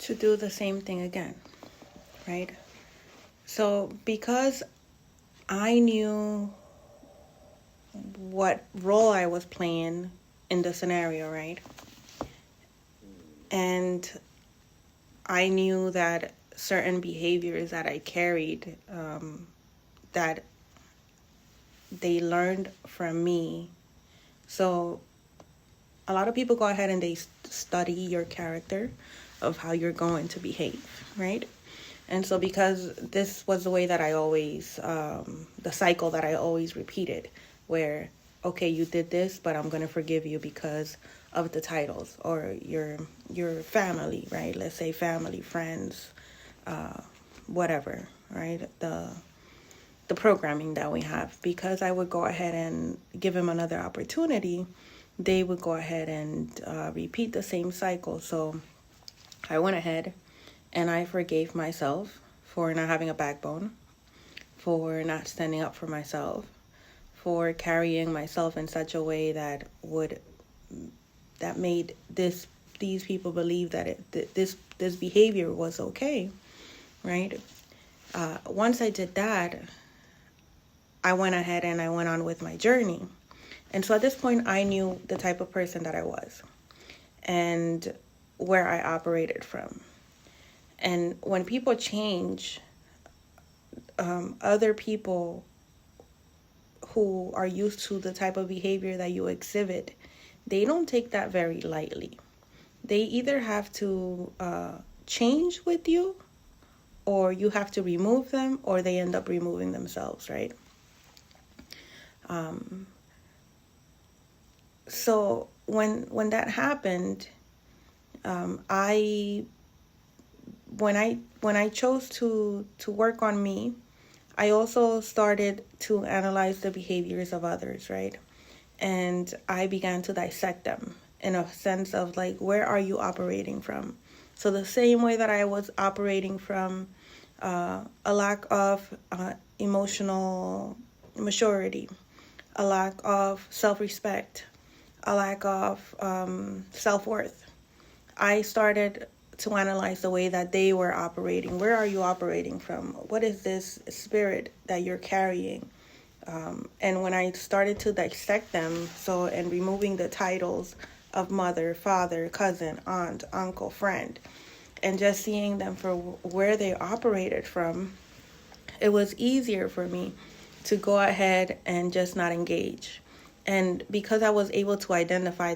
to do the same thing again, right? So because I knew what role I was playing in the scenario, right? And I knew that certain behaviors that I carried, that they learned from me. So a lot of people go ahead and they study your character of how you're going to behave, right? And so because this was the way that I always, the cycle that I always repeated, where, okay, you did this, but I'm going to forgive you because of the titles or your family, right? Let's say family, friends, whatever, right? The programming that we have. Because I would go ahead and give him another opportunity, they would go ahead and repeat the same cycle. So I went ahead and I forgave myself for not having a backbone, for not standing up for myself, for carrying myself in such a way that made these people believe that this behavior was okay, right? Once I did that, I went ahead and I went on with my journey. And so at this point, I knew the type of person that I was and where I operated from. And when people change, other people who are used to the type of behavior that you exhibit, they don't take that very lightly. They either have to change with you, or you have to remove them, or they end up removing themselves, right? So when that happened, when I chose to work on me, I also started to analyze the behaviors of others, right? And I began to dissect them in a sense of like, where are you operating from? So the same way that I was operating from a lack of emotional maturity, a lack of self-respect, a lack of self-worth, I started to analyze the way that they were operating. Where are you operating from? What is this spirit that you're carrying? And when I started to dissect them, and removing the titles of mother, father, cousin, aunt, uncle, friend, and just seeing them for where they operated from, it was easier for me to go ahead and just not engage. And because I was able to identify